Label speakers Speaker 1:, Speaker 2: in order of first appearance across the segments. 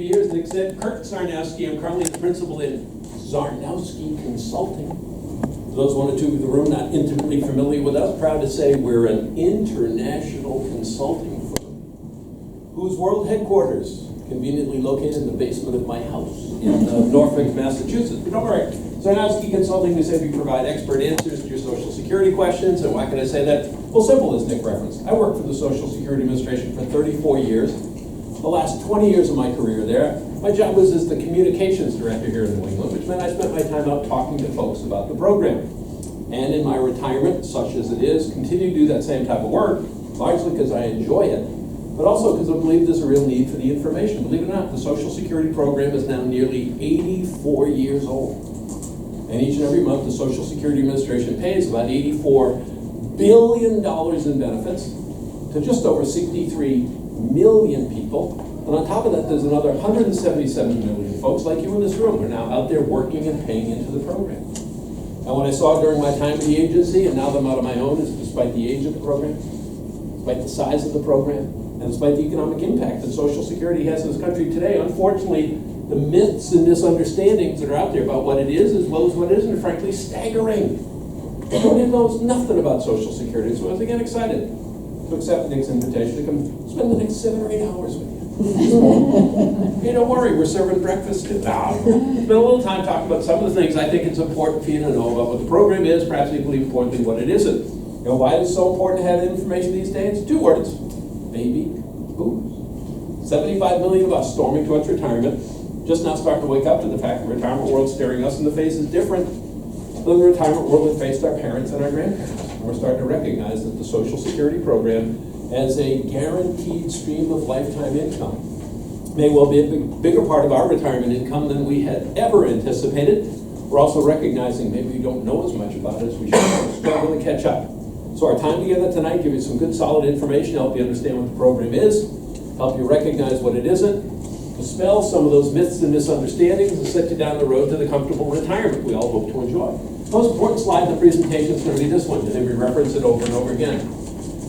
Speaker 1: years, Nick said. Kurt Czarnowski, I'm currently the principal in Czarnowski Consulting. For those one or two in the room not intimately familiar with us, proud to say we're an international consulting firm whose world headquarters conveniently located in the basement of my house in Norfolk, Massachusetts. But don't worry, Czarnowski Consulting, we say we provide expert answers to your Social Security questions. And why can I say that? Well, simple, as Nick referenced. I worked for the Social Security Administration for 34 years. The last 20 years of my career there, my job was as the communications director here in New England, which meant I spent my time out talking to folks about the program. And in my retirement, such as it is, continue to do that same type of work, largely because I enjoy it, but also because I believe there's a real need for the information. Believe it or not, the Social Security program is now nearly 84 years old. And each and every month, the Social Security Administration pays about $84 billion in benefits to just over 63 million people. And on top of that, there's another 177 million folks like you in this room who are now out there working and paying into the program. And what I saw during my time at the agency, and now that I'm out on my own, is despite the age of the program, despite the size of the program, and despite the economic impact that Social Security has in this country today, unfortunately, the myths and misunderstandings that are out there about what it is as well as what it isn't are frankly staggering. Everybody knows nothing about Social Security, so as I get excited to accept Nick's invitation to come spend the next 7 or 8 hours with you. Hey, don't worry, we're serving breakfast too. Spend a little time talking about some of the things I think it's important for you to know about what the program is, perhaps equally importantly what it isn't. You know why it's so important to have that information these days? 2 words: baby boomers. 75 million of us storming towards retirement, just now starting to wake up to the fact that the retirement world staring us in the face is different than the retirement world that faced our parents and our grandparents. And we're starting to recognize that the Social Security program as a guaranteed stream of lifetime income may well be a bigger part of our retirement income than we had ever anticipated. We're also recognizing maybe we don't know as much about it as we should. We're struggling to catch up. So our time together tonight, give you some good solid information, help you understand what the program is, help you recognize what it isn't, dispel some of those myths and misunderstandings, and set you down the road to the comfortable retirement we all hope to enjoy. The most important slide in the presentation is going to be this one, and we reference it over and over again.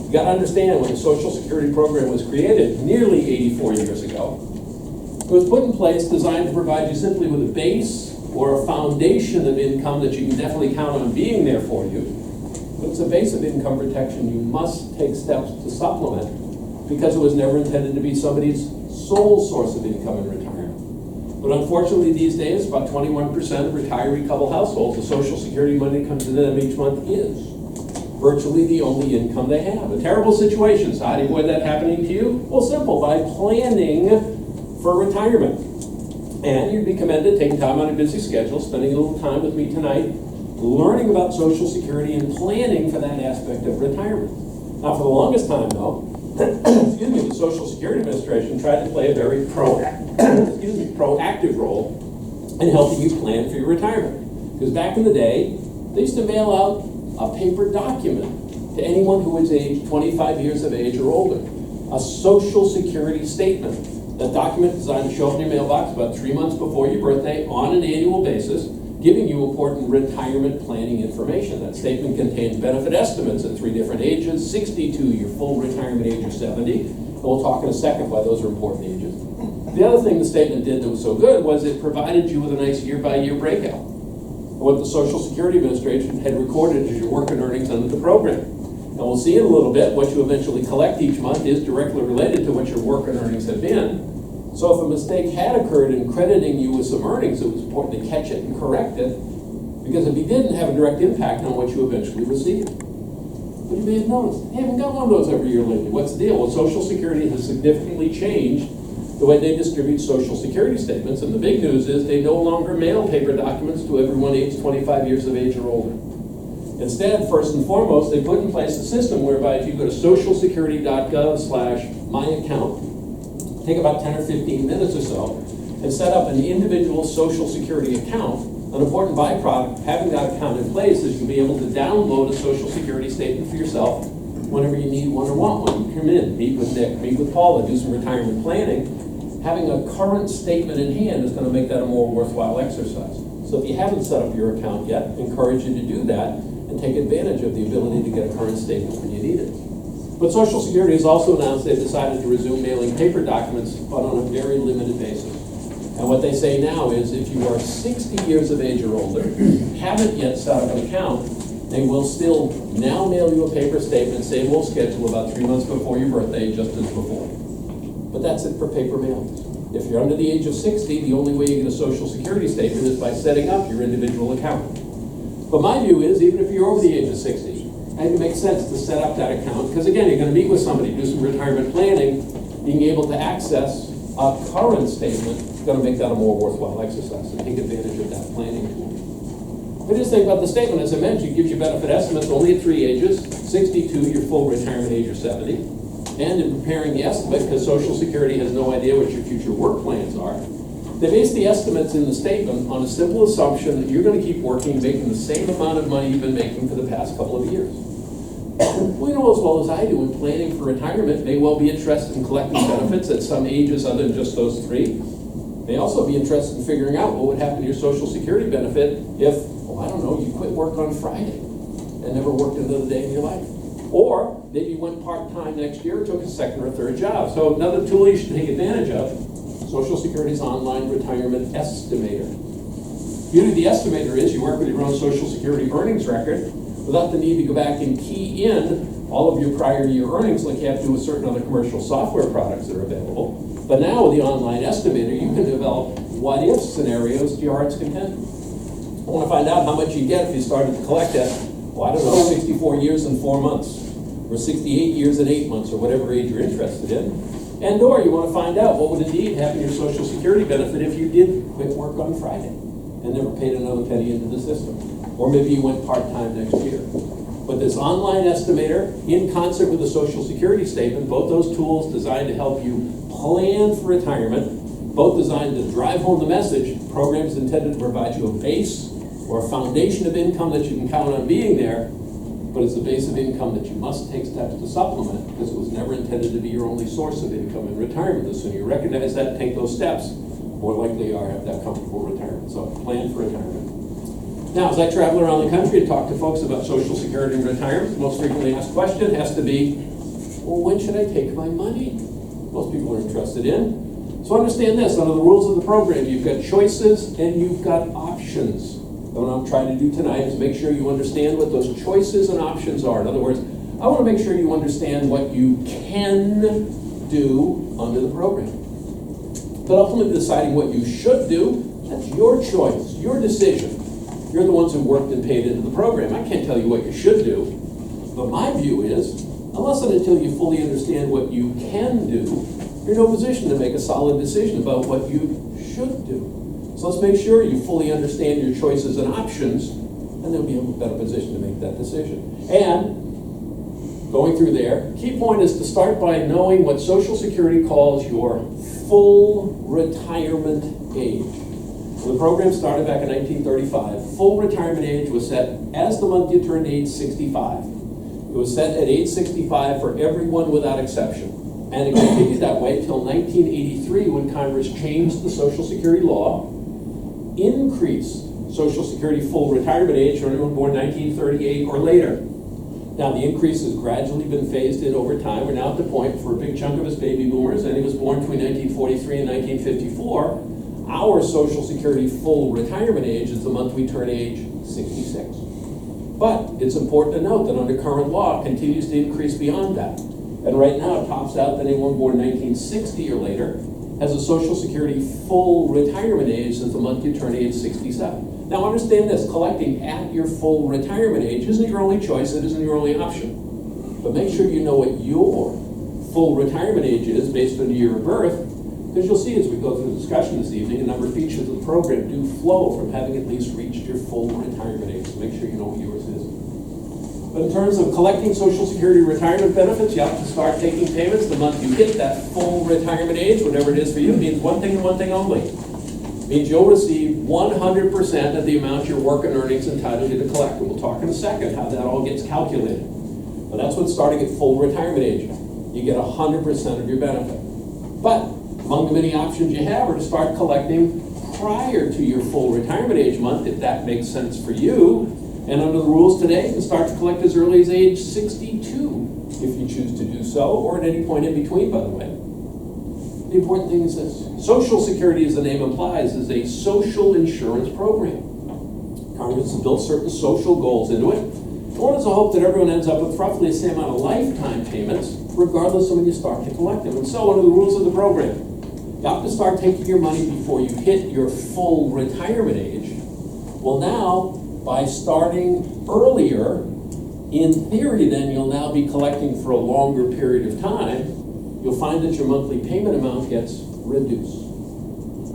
Speaker 1: You got to understand, when the Social Security program was created nearly 84 years ago, it was put in place designed to provide you simply with a base or a foundation of income that you can definitely count on being there for you. But it's a base of income protection you must take steps to supplement, because it was never intended to be somebody's sole source of income in retirement. But unfortunately these days, about 21% of retiree couple households, the Social Security money that comes to them each month is virtually the only income they have. A terrible situation. So how do you avoid that happening to you? Well, simple, by planning for retirement. And you'd be commended taking time on a busy schedule, spending a little time with me tonight, learning about Social Security and planning for that aspect of retirement. Now, for the longest time, though, the Social Security Administration tried to play a very proactive role in helping you plan for your retirement. Because back in the day, they used to mail out a paper document to anyone who was aged 25 years of age or older. A Social Security statement. That document is designed to show up in your mailbox about 3 months before your birthday on an annual basis, giving you important retirement planning information. That statement contains benefit estimates at 3 different ages: 62, your full retirement age, or 70. And we'll talk in a second why those are important ages. The other thing the statement did that was so good was it provided you with a nice year-by-year breakout of what the Social Security Administration had recorded as your working earnings under the program. And we'll see in a little bit what you eventually collect each month is directly related to what your working earnings have been. So if a mistake had occurred in crediting you with some earnings, it was important to catch it and correct it, because if you didn't, have a direct impact on what you eventually received. But you may have noticed, they haven't got one of those every year lately. What's the deal? Well, Social Security has significantly changed the way they distribute Social Security statements, and the big news is they no longer mail paper documents to everyone aged 25 years of age or older. Instead, first and foremost, they put in place a system whereby if you go to socialsecurity.gov/myaccount, take about 10 or 15 minutes or so, and set up an individual Social Security account. An important byproduct of having that account in place is you'll be able to download a Social Security statement for yourself whenever you need one or want one. You come in, meet with Nick, meet with Paula, do some retirement planning. Having a current statement in hand is going to make that a more worthwhile exercise. So if you haven't set up your account yet, I encourage you to do that and take advantage of the ability to get a current statement when you need it. But Social Security has also announced they've decided to resume mailing paper documents, but on a very limited basis. And what they say now is if you are 60 years of age or older, haven't yet set up an account, they will still now mail you a paper statement, same old schedule about 3 months before your birthday, just as before. But that's it for paper mailings. If you're under the age of 60, the only way you get a Social Security statement is by setting up your individual account. But my view is, even if you're over the age of 60, I think it makes sense to set up that account, because again, you're going to meet with somebody, do some retirement planning, being able to access a current statement is going to make that a more worthwhile exercise, and take advantage of that planning tool. But just think about the statement, as I mentioned, it gives you benefit estimates only at 3 ages, 62, your full retirement age, or 70. And in preparing the estimate, because Social Security has no idea what your future work plans are, they base the estimates in the statement on a simple assumption that you're going to keep working, making the same amount of money you've been making for the past couple of years. We know as well as I do, in planning for retirement, may well be interested in collecting benefits at some ages other than just those 3. May also be interested in figuring out what would happen to your Social Security benefit if, well, I don't know, you quit work on Friday and never worked another day in your life. Or maybe you went part-time next year, took a second or third job. So another tool you should take advantage of, Social Security's online retirement estimator. The beauty of the estimator is you work with your own Social Security earnings record without the need to go back and key in all of your prior year earnings like you have to with certain other commercial software products that are available. But now with the online estimator, you can develop what-if scenarios to your heart's content. I want to find out how much you get if you started to collect at, well, I don't know, 64 years and 4 months, or 68 years and 8 months, or whatever age you're interested in. And or you want to find out what would indeed happen to your Social Security benefit if you did quit work on Friday and never paid another penny into the system. Or maybe you went part-time next year. But this online estimator, in concert with the Social Security statement, both those tools designed to help you plan for retirement, both designed to drive home the message, programs intended to provide you a base or a foundation of income that you can count on being there, but it's a base of income that you must take steps to supplement, because it was never intended to be your only source of income in retirement. The sooner you recognize that and take those steps, more likely you are to have that comfortable retirement. So plan for retirement. Now, as I travel around the country and talk to folks about Social Security and retirement, the most frequently asked question has to be, well, when should I take my money? Most people are interested in. So understand this, under the rules of the program, you've got choices and you've got options. And what I'm trying to do tonight is make sure you understand what those choices and options are. In other words, I want to make sure you understand what you can do under the program. But ultimately deciding what you should do, that's your choice, your decision. You're the ones who worked and paid into the program. I can't tell you what you should do. But my view is, unless and until you fully understand what you can do, you're in no position to make a solid decision about what you should do. So let's make sure you fully understand your choices and options, and then you'll be in a better position to make that decision. And going through there, key point is to start by knowing what Social Security calls your full retirement age. So the program started back in 1935. Full retirement age was set as the month you turned age 65. It was set at age 65 for everyone without exception. And it continued that way till 1983 when Congress changed the Social Security law, increased Social Security full retirement age for anyone born 1938 or later. Now the increase has gradually been phased in over time. We're now at the point for a big chunk of us baby boomers, and he was born between 1943 and 1954, our Social Security full retirement age is the month we turn age 66. But it's important to note that under current law, it continues to increase beyond that. And right now it tops out that anyone born 1960 or later has a Social Security full retirement age since the month you turn age 67. Now understand this, collecting at your full retirement age isn't your only choice, it isn't your only option. But make sure you know what your full retirement age is based on your year of birth, because you'll see as we go through the discussion this evening, a number of features of the program do flow from having at least reached your full retirement age. So make sure you know what yours is. But in terms of collecting Social Security retirement benefits, you have to start taking payments the month you hit that full retirement age, whatever it is for you. It means one thing and one thing only. It means you'll receive 100% of the amount your work and earnings entitled you to collect. And we'll talk in a second how that all gets calculated. But that's what's starting at full retirement age. You get 100% of your benefit. But among the many options you have are to start collecting prior to your full retirement age month, if that makes sense for you. And under the rules today, you can start to collect as early as age 62, if you choose to do so, or at any point in between, by the way. The important thing is this. Social Security, as the name implies, is a social insurance program. Congress has built certain social goals into it. One is the hope that everyone ends up with roughly the same amount of lifetime payments, regardless of when you start to collect them. And so, one of the rules of the program, you have to start taking your money before you hit your full retirement age. Well, now, by starting earlier, in theory, then you'll now be collecting for a longer period of time. You'll find that your monthly payment amount gets reduced.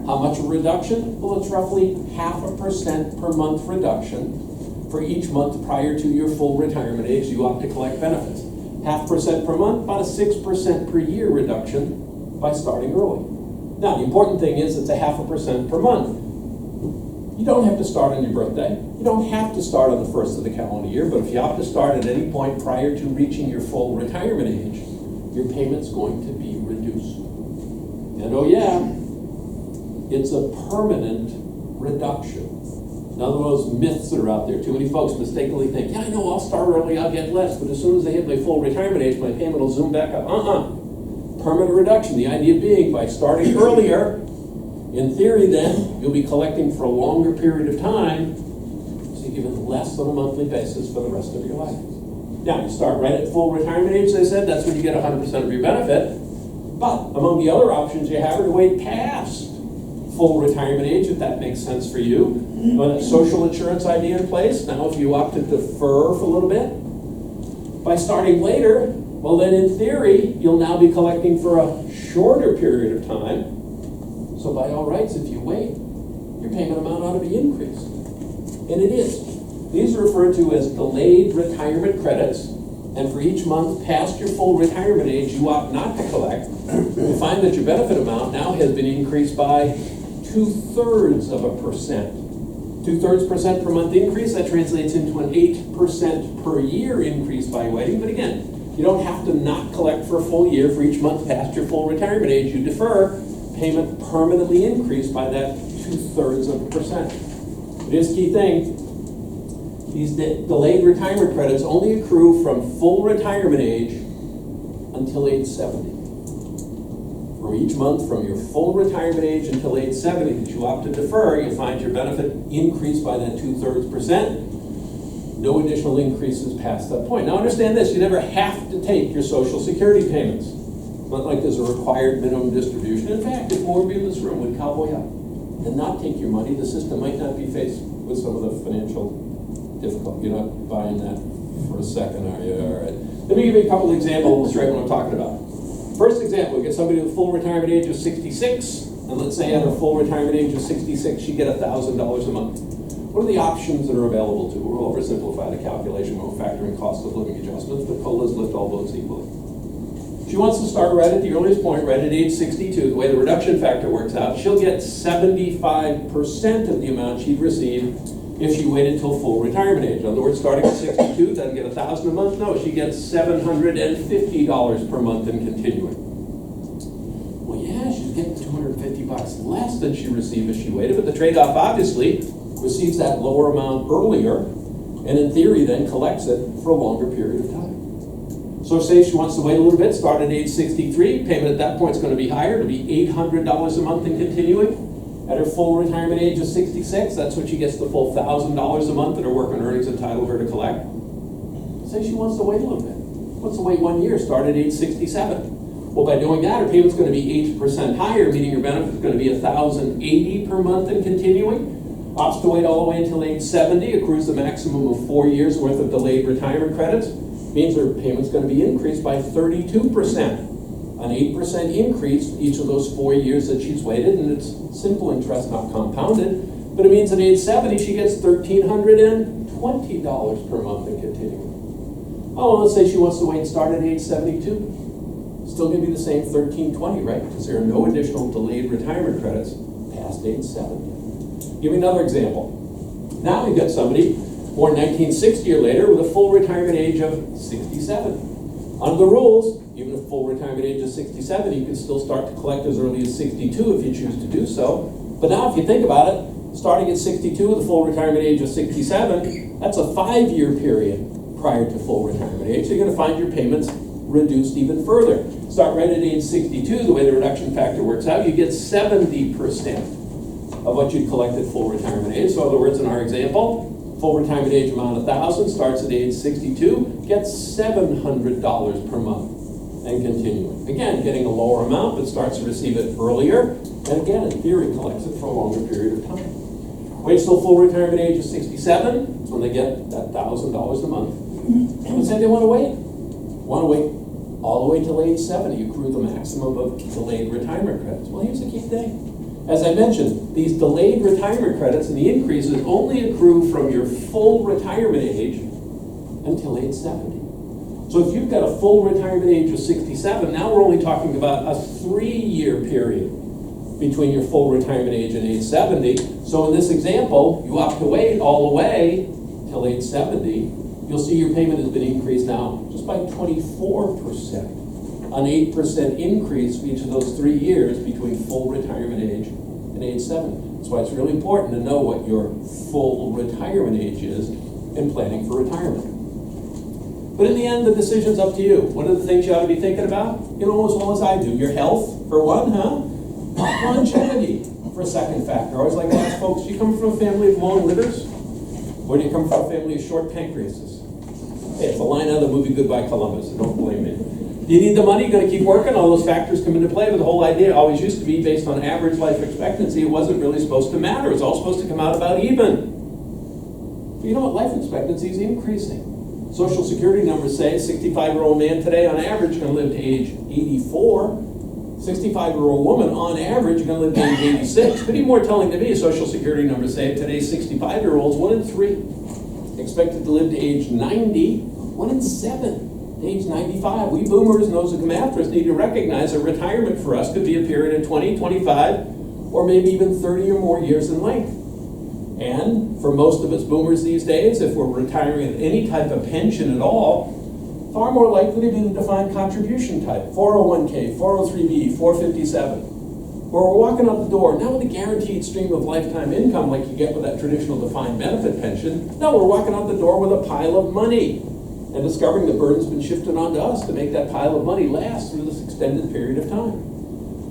Speaker 1: How much a reduction? Well, it's roughly 0.5% per month reduction for each month prior to your full retirement age you opt to collect benefits. 0.5% per month, about a 6% per year reduction by starting early. Now, the important thing is it's a 0.5% per month. You don't have to start on your birthday. You don't have to start on the first of the calendar year, but if you opt to start at any point prior to reaching your full retirement age, your payment's going to be reduced. And oh yeah, it's a permanent reduction. Another one of those myths that are out there. Too many folks mistakenly think, yeah, I know, I'll start early, I'll get less, but as soon as they hit my full retirement age, my payment will zoom back up. Permanent reduction. The idea being, by starting earlier, in theory then, you'll be collecting for a longer period of time, so you're given less on a monthly basis for the rest of your life. Now, you start right at full retirement age, as I said, that's when you get 100% of your benefit. But among the other options you have are to wait past full retirement age, if that makes sense for you. With a social insurance idea in place, now if you opt to defer for a little bit, by starting later, well then in theory, you'll now be collecting for a shorter period of time. So by all rights, if you wait, your payment amount ought to be increased. And it is. These are referred to as delayed retirement credits, and for each month past your full retirement age you opt not to collect, you'll find that your benefit amount now has been increased by 0.2%. 0.2% per month increase, that translates into an 8% per year increase by waiting. But again, you don't have to not collect for a full year for each month past your full retirement age. You defer, payment permanently increased by that 0.2%. It is a key thing. These delayed retirement credits only accrue from full retirement age until age 70. For each month from your full retirement age until age 70 that you opt to defer, you'll find your benefit increased by that 0.2%. No additional increases past that point. Now understand this, you never have to take your Social Security payments. It's not like there's a required minimum distribution. In fact, if more of you in this room would cowboy up and not take your money, the system might not be faced with some of the financial difficult. You're not buying that for a second, are you? All right. Let me give you a couple of examples to illustrate what I'm talking about. First example, we get somebody with a full retirement age of 66, and let's say at her full retirement age of 66, she get $1,000 a month. What are the options that are available to her? We'll oversimplify the calculation, we'll factor in cost of living adjustments, but COLAs lift all boats equally. She wants to start right at the earliest point, right at age 62. The way the reduction factor works out, she'll get 75% of the amount she'd receive if she waited until full retirement age. In other words, starting at 62, doesn't get $1,000 a month. No, she gets $750 per month and continuing. Well, yeah, she's getting $250 less than she received if she waited, but the trade-off obviously receives that lower amount earlier, and in theory then collects it for a longer period of time. So say she wants to wait a little bit, start at age 63, payment at that point is going to be higher, it'll be $800 a month and continuing. At her full retirement age of 66, that's when she gets the full $1,000 a month that her work and earnings entitle her to collect. Say she wants to wait a little bit. Wants to wait 1 year, start at age 67. Well, by doing that, her payment's going to be 8% higher, meaning her benefit's going to be $1,080 per month and continuing. Opts to wait all the way until age 70, accrues the maximum of 4 years worth of delayed retirement credits. Means her payment's going to be increased by 32%. An 8% increase each of those 4 years that she's waited, and it's simple interest, not compounded. But it means at age 70, she gets $1,320 per month and continuing. Oh, well, let's say she wants to wait and start at age 72. Still going to be the same $1,320, right? Because there are no additional delayed retirement credits past age 70. Give me another example. Now we've got somebody born 1960 or later with a full retirement age of 67. Under the rules, even at full retirement age of 67, you can still start to collect as early as 62 if you choose to do so. But now if you think about it, starting at 62 with a full retirement age of 67, that's a 5-year period prior to full retirement age. So you're going to find your payments reduced even further. Start right at age 62, the way the reduction factor works out, you get 70% of what you'd collect at full retirement age. So in other words, in our example, full retirement age amount of $1,000 starts at age 62, gets $700 per month, and continuing. Again, getting a lower amount, but starts to receive it earlier, and again, in theory, collects it for a longer period of time. Waits till full retirement age of 67, that's when they get that $1,000 a month. And say they want to wait all the way till age 70, accrue the maximum of delayed retirement credits. Well, here's the key thing. As I mentioned, these delayed retirement credits and the increases only accrue from your full retirement age until age 70. So if you've got a full retirement age of 67, now we're only talking about a 3-year period between your full retirement age and age 70. So in this example, you opt to wait all the way till age 70. You'll see your payment has been increased now just by 24%. An 8% increase for each of those 3 years between full retirement age and age 70. That's why it's really important to know what your full retirement age is in planning for retirement. But in the end, the decision's up to you. One of the things you ought to be thinking about, you know as well as I do, your health, for one, longevity, for a second factor. I always like to ask folks, do you come from a family of long livers? Or do you come from a family of short pancreases? Hey, it's a line out of the movie Goodbye Columbus, so don't blame me. Do you need the money? You're going to keep working? All those factors come into play, but the whole idea always used to be based on average life expectancy. It wasn't really supposed to matter. It was all supposed to come out about even. But you know what? Life expectancy is increasing. Social Security numbers say a 65-year-old man today on average is going to live to age 84. 65-year-old woman on average is going to live to age 86. But even more telling to me, Social Security numbers say today's 65-year-olds, 1 in 3 expected to live to age 90, 1 in 7. Age 95. We boomers and those who come after us need to recognize that retirement for us could be a period of 20, 25, or maybe even 30 or more years in length. And for most of us boomers these days, if we're retiring at any type of pension at all, far more likely to be the defined contribution type, 401k, 403b, 457. Where we're walking out the door, not with a guaranteed stream of lifetime income like you get with that traditional defined benefit pension. No, we're walking out the door with a pile of money and discovering the burden's been shifted onto us to make that pile of money last through this extended period of time.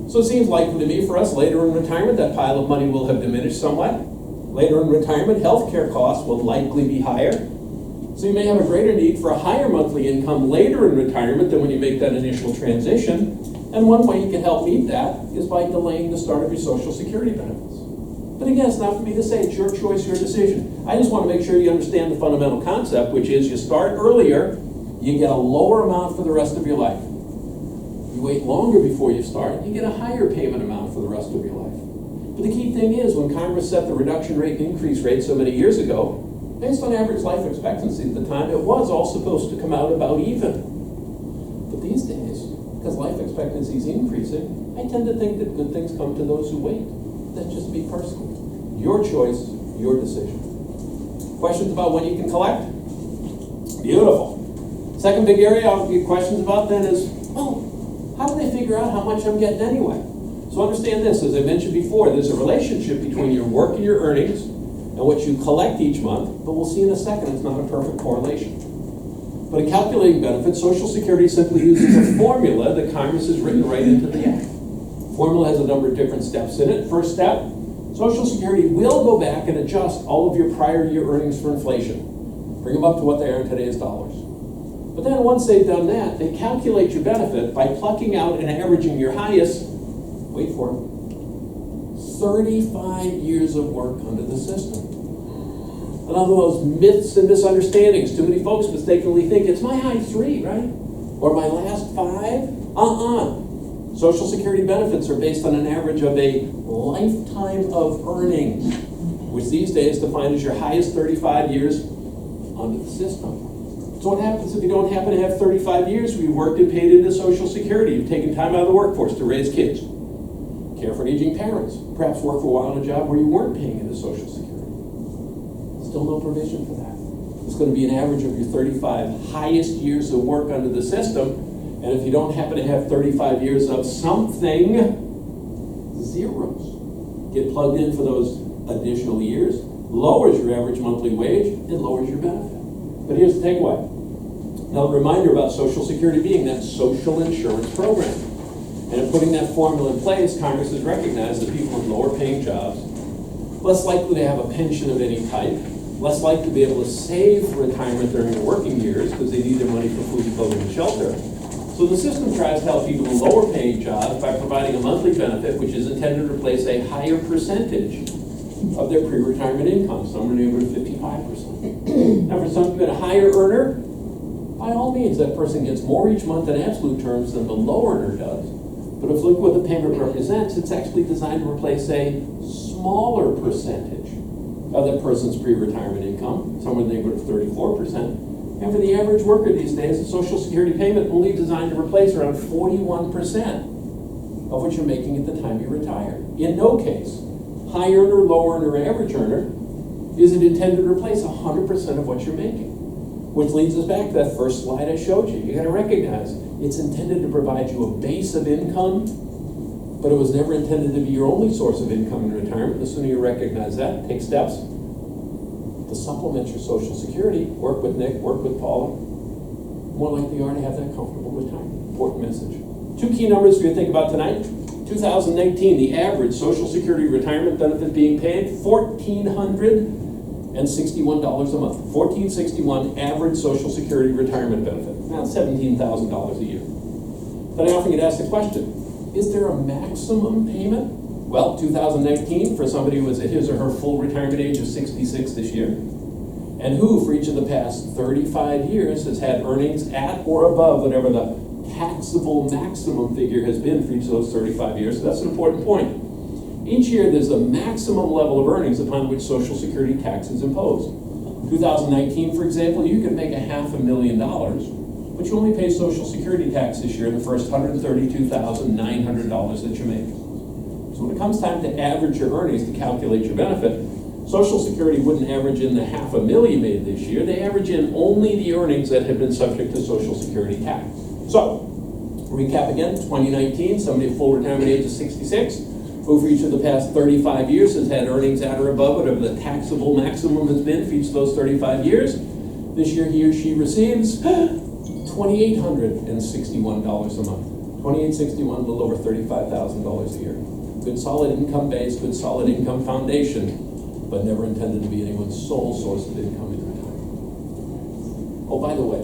Speaker 1: So it seems likely to me for us later in retirement, that pile of money will have diminished somewhat. Later in retirement, healthcare costs will likely be higher. So you may have a greater need for a higher monthly income later in retirement than when you make that initial transition. And one way you can help meet that is by delaying the start of your Social Security benefits. But again, it's not for me to say, it's your choice, your decision. I just want to make sure you understand the fundamental concept, which is you start earlier, you get a lower amount for the rest of your life. You wait longer before you start, you get a higher payment amount for the rest of your life. But the key thing is, when Congress set the reduction rate and increase rate so many years ago, based on average life expectancy at the time, it was all supposed to come out about even. But these days, because life expectancy is increasing, I tend to think that good things come to those who wait. That's just me personally. Your choice, your decision. Questions about when you can collect? Beautiful. Second big area I'll get questions about then is, well, how do they figure out how much I'm getting anyway? So understand this, as I mentioned before, there's a relationship between your work and your earnings and what you collect each month, but we'll see in a second it's not a perfect correlation. But in calculating benefits, Social Security simply uses a formula that Congress has written right into the Act. The formula has a number of different steps in it. First step, Social Security will go back and adjust all of your prior year earnings for inflation. Bring them up to what they are in today's dollars. But then once they've done that, they calculate your benefit by plucking out and averaging your highest, wait for it, 35 years of work under the system. Another of those myths and misunderstandings. Too many folks mistakenly think it's my high 3, right? Or my last 5? Social Security benefits are based on an average of a lifetime of earnings, which these days defined as your highest 35 years under the system. So what happens if you don't happen to have 35 years where you worked and paid into Social Security, you've taken time out of the workforce to raise kids, care for aging parents, perhaps work for a while on a job where you weren't paying into Social Security? Still no provision for that. It's going to be an average of your 35 highest years of work under the system. And if you don't happen to have 35 years of something, zeros get plugged in for those additional years, lowers your average monthly wage, and lowers your benefit. But here's the takeaway. Now, a reminder about Social Security being that social insurance program. And in putting that formula in place, Congress has recognized that people in lower paying jobs, less likely to have a pension of any type, less likely to be able to save for retirement during their working years because they need their money for food, clothing, and shelter. So the system tries to help people in lower paying jobs by providing a monthly benefit which is intended to replace a higher percentage of their pre-retirement income, somewhere near 55%. Now for some people, a higher earner, by all means, that person gets more each month in absolute terms than the low earner does. But if you look what the payment represents, it's actually designed to replace a smaller percentage of that person's pre-retirement income, somewhere in the neighborhood of 34%. And for the average worker these days, a Social Security payment only designed to replace around 41% of what you're making at the time you retire. In no case, high earner, low earner, average earner, is it intended to replace 100% of what you're making. Which leads us back to that first slide I showed you. You gotta recognize, it's intended to provide you a base of income, but it was never intended to be your only source of income in retirement. The sooner you recognize that, take steps to supplement your Social Security, work with Nick, work with Paula, more likely you are to have that comfortable retirement. Important message. Two key numbers for you to think about tonight. 2019, the average Social Security retirement benefit being paid, $1,461 a month. $1,461 average Social Security retirement benefit. Now $17,000 a year. Then I often get asked the question, is there a maximum payment? Well, 2019 for somebody who was at his or her full retirement age of 66 this year, and who for each of the past 35 years has had earnings at or above whatever the taxable maximum figure has been for each of those 35 years. So that's an important point. Each year there's a maximum level of earnings upon which Social Security tax is imposed. 2019, for example, you could make $500,000, but you only pay Social Security tax this year in the first $132,900 that you make. So when it comes time to average your earnings to calculate your benefit, Social Security wouldn't average in the $500,000 you made this year. They average in only the earnings that have been subject to Social Security tax. So, recap again, 2019, somebody at full retirement age of 66, who for each of the past 35 years has had earnings at or above whatever the taxable maximum has been for each of those 35 years. This year he or she receives $2,861 a month. $2,861, a little over $35,000 a year. Good solid income base, good solid income foundation, but never intended to be anyone's sole source of income in retirement. Oh, by the way,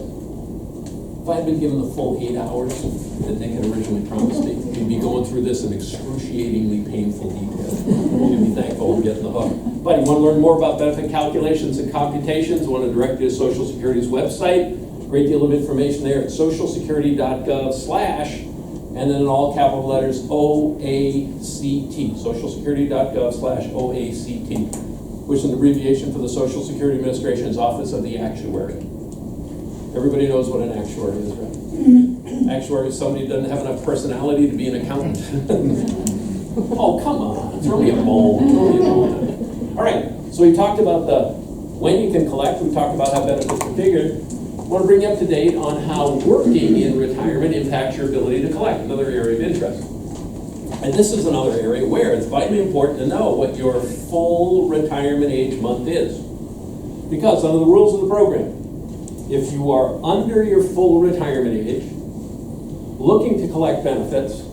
Speaker 1: if I had been given the full 8 hours that Nick had originally promised me, we'd be going through this in excruciatingly painful detail. You'd be thankful for getting the hook. But you want to learn more about benefit calculations and computations, I want to direct you to Social Security's website. Great deal of information there at socialsecurity.gov/ and then in all capital letters, OACT, socialsecurity.gov/OACT, which is an abbreviation for the Social Security Administration's Office of the Actuary. Everybody knows what an actuary is, right? Actuary is somebody who doesn't have enough personality to be an accountant. Oh, come on, throw me a bone. All right, so we talked about when you can collect, we talked about how benefits are figured. I want to bring you up to date on how working in retirement impacts your ability to collect, another area of interest. And this is another area where it's vitally important to know what your full retirement age month is. Because under the rules of the program, if you are under your full retirement age, looking to collect benefits,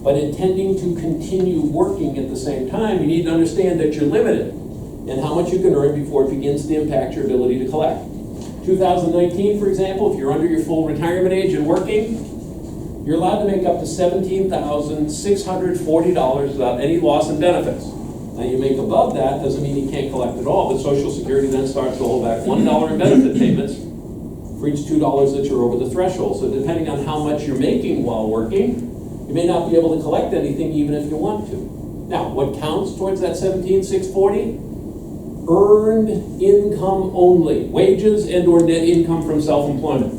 Speaker 1: but intending to continue working at the same time, you need to understand that you're limited in how much you can earn before it begins to impact your ability to collect. 2019, for example, if you're under your full retirement age and working, you're allowed to make up to $17,640 without any loss in benefits. Now you make above that, doesn't mean you can't collect at all, but Social Security then starts to hold back $1 in benefit payments for each $2 that you're over the threshold. So depending on how much you're making while working, you may not be able to collect anything even if you want to. Now, what counts towards that $17,640? Earned income only, wages and or net income from self-employment.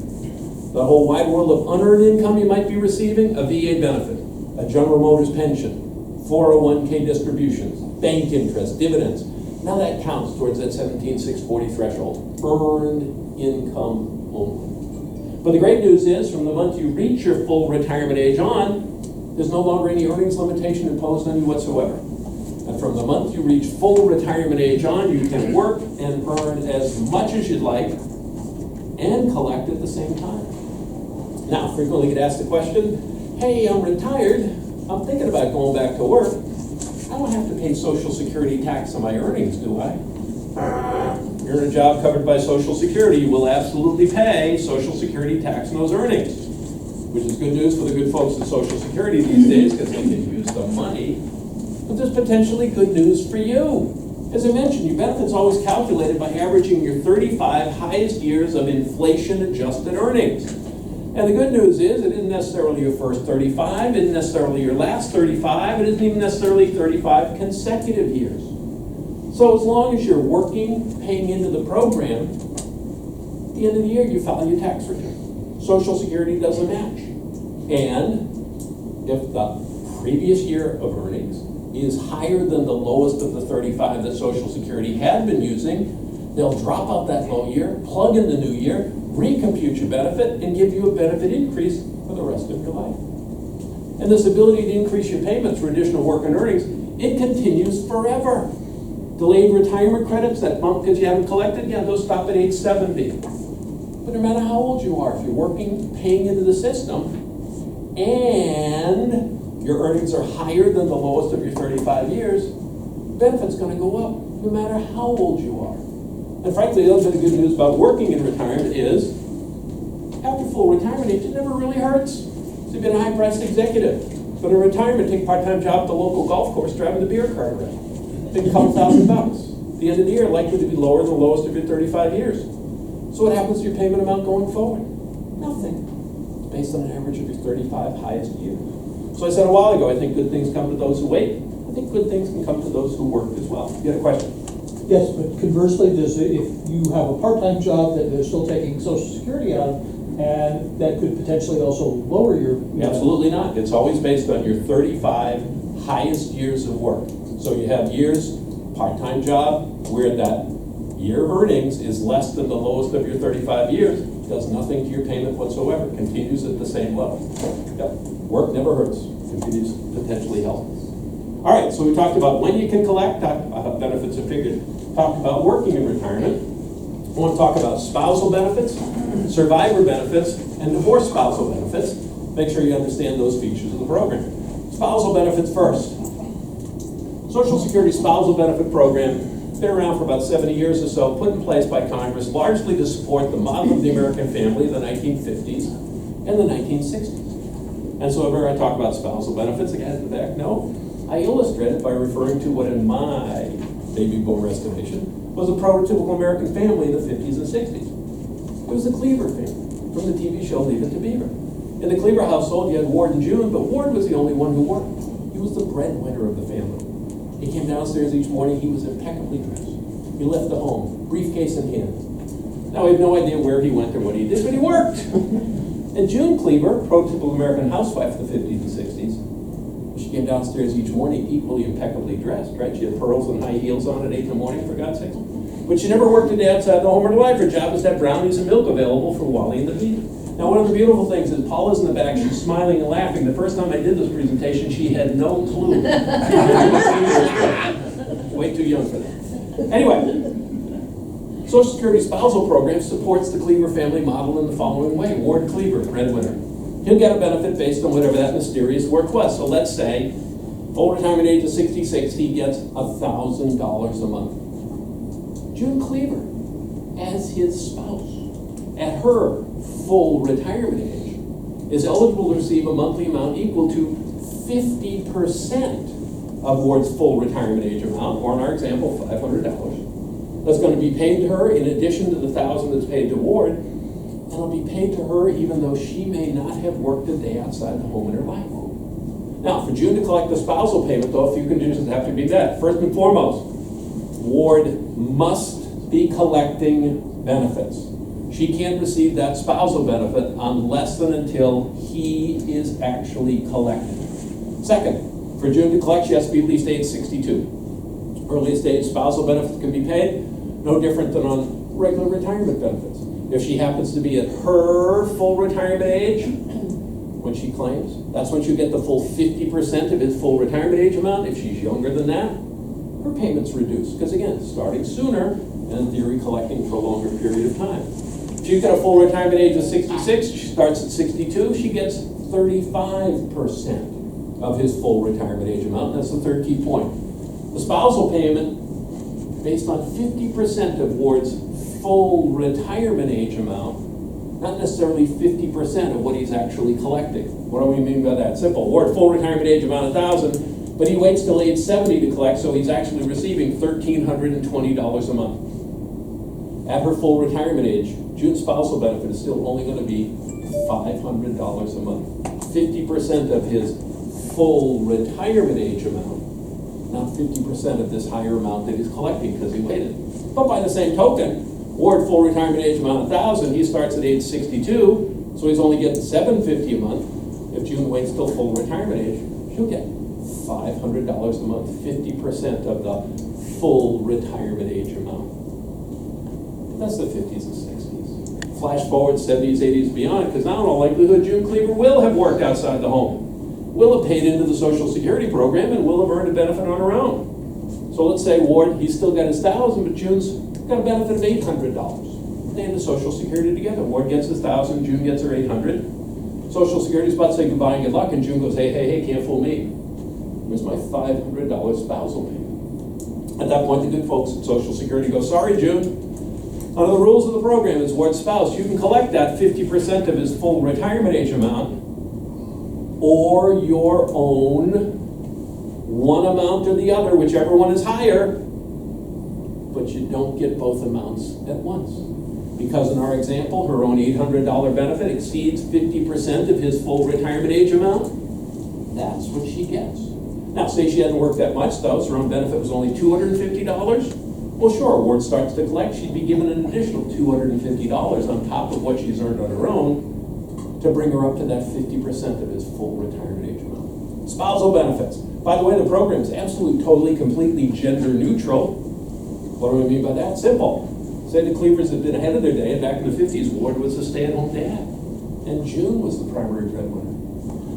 Speaker 1: The whole wide world of unearned income you might be receiving, a VA benefit, a General Motors pension, 401k distributions, bank interest, dividends. Now that counts towards that $17,640 threshold. Earned income only. But the great news is, from the month you reach your full retirement age on, there's no longer any earnings limitation imposed on you whatsoever. And from the month you reach full retirement age on, you can work and earn as much as you'd like, and collect at the same time. Now, frequently get asked the question, hey, I'm retired, I'm thinking about going back to work. I don't have to pay Social Security tax on my earnings, do I? You're in a job covered by Social Security, you will absolutely pay Social Security tax on those earnings, which is good news for the good folks at Social Security these days because they can use the money. But there's potentially good news for you. As I mentioned, your benefit's always calculated by averaging your 35 highest years of inflation-adjusted earnings. And the good news is it isn't necessarily your first 35, it isn't necessarily your last 35, it isn't even necessarily 35 consecutive years. So as long as you're working, paying into the program, at the end of the year you file your tax return. Social Security does a match. And if the previous year of earnings is higher than the lowest of the 35 that Social Security had been using, they'll drop out that low year, plug in the new year, recompute your benefit, and give you a benefit increase for the rest of your life. And this ability to increase your payments for additional work and earnings, it continues forever. Delayed retirement credits, that bump because you haven't collected, yeah, those stop at age 70. But no matter how old you are, if you're working, paying into the system, and your earnings are higher than the lowest of your 35 years, benefit's going to go up no matter how old you are. And frankly, the other bit of good news about working in retirement is, after full retirement age, it never really hurts. So you've been a high-priced executive. Go to retirement, take a part-time job at the local golf course, driving the beer cart around. Take a couple $1,000. At the end of the year, likely to be lower than the lowest of your 35 years. So what happens to your payment amount going forward? Nothing. It's based on an average of your 35 highest years. So I said a while ago, I think good things come to those who wait. I think good things can come to those who work as well. You had a question?
Speaker 2: Yes, but conversely, if you have a part-time job that they're still taking Social Security out of, and that could potentially also lower your...
Speaker 1: Absolutely not. It's always based on your 35 highest years of work. So you have years, part-time job, where that year of earnings is less than the lowest of your 35 years, does nothing to your payment whatsoever, continues at the same level. Yep. Work never hurts, continues to potentially help. All right, so we talked about when you can collect, talked about how benefits are figured, talked about working in retirement. I want to talk about spousal benefits, survivor benefits, and divorce spousal benefits. Make sure you understand those features of the program. Spousal benefits first. Social Security spousal benefit program, been around for about 70 years or so, put in place by Congress largely to support the model of the American family in the 1950s and the 1960s. And so whenever I talk about spousal benefits, the guys in the back know, I illustrate it by referring to what in my baby boomer estimation was a prototypical American family in the 50s and 60s. It was the Cleaver family from the TV show Leave It to Beaver. In the Cleaver household, you had Ward and June, but Ward was the only one who worked. He was the breadwinner of the family. He came downstairs each morning, he was impeccably dressed. He left the home, briefcase in hand. Now, we have no idea where he went or what he did, but he worked. And June Cleaver, prototypical American housewife of the 50s and 60s, she came downstairs each morning equally impeccably dressed, right? She had pearls and high heels on at 8 in the morning, for God's sake. But she never worked a day outside the home or the life. Her job was to have brownies and milk available for Wally and the baby. Now, one of the beautiful things is Paula's in the back, she's smiling and laughing. The first time I did this presentation, she had no clue. Way too young for that. Anyway, Social Security spousal program supports the Cleaver family model in the following way. Ward Cleaver, breadwinner. He'll get a benefit based on whatever that mysterious work was. So let's say, full retirement age of 66, he gets $1,000 a month. June Cleaver, as his spouse, at her full retirement age, is eligible to receive a monthly amount equal to 50% of Ward's full retirement age amount, or in our example, $500. That's going to be paid to her in addition to the $1,000 that's paid to Ward, and it'll be paid to her even though she may not have worked a day outside the home in her life. Now, for June to collect the spousal payment, though, a few conditions have to be met. First and foremost, Ward must be collecting benefits. She can't receive that spousal benefit unless and until he is actually collecting. Second, for June to collect, she has to be at least age 62. Earliest age spousal benefits can be paid, no different than on regular retirement benefits. If she happens to be at her full retirement age, when she claims, that's when she'll get the full 50% of his full retirement age amount. If she's younger than that, her payment's reduced. Because again, starting sooner, and in theory collecting for a longer period of time. If She's got a full retirement age of 66, she starts at 62, she gets 35% of his full retirement age amount. That's the third key point. The spousal payment, based on 50% of Ward's full retirement age amount, not necessarily 50% of what he's actually collecting. What do we mean by that? Simple. Ward, full retirement age amount $1,000, but he waits till age 70 to collect, so he's actually receiving $1,320 a month. At her full retirement age, June's spousal benefit is still only going to be $500 a month. 50% of his full retirement age amount, not 50% of this higher amount that he's collecting because he waited. But by the same token, Ward, full retirement age amount $1,000, he starts at age 62, so he's only getting $750 a month. If June waits till full retirement age, she'll get $500 a month, 50% of the full retirement age amount. That's the 50s and 60s. Flash forward 70s, 80s, beyond, because now in all likelihood, June Cleaver will have worked outside the home, will have paid into the Social Security program, and will have earned a benefit on her own. So let's say Ward, he's still got his $1,000, but June's got a benefit of $800. They end the Social Security together. Ward gets his $1,000, June gets her $800. Social Security's about to say goodbye and good luck, and June goes, hey, hey, hey, can't fool me. Here's my $500 spousal payment. At that point, the good folks at Social Security go, sorry, June. Under the rules of the program, as Ward's spouse, you can collect that 50% of his full retirement age amount, or your own one amount or the other, whichever one is higher, but you don't get both amounts at once. Because in our example, her own $800 benefit exceeds 50% of his full retirement age amount, that's what she gets. Now, say she hadn't worked that much though, so her own benefit was only $250. Well, sure, Ward starts to collect, she'd be given an additional $250 on top of what she's earned on her own to bring her up to that 50% of his full retirement age amount. Spousal benefits. By the way, the program is absolutely, totally, completely gender neutral. What do we mean by that? Simple. Say the Cleavers had been ahead of their day, and back in the 50s, Ward was a stay-at-home dad, and June was the primary breadwinner.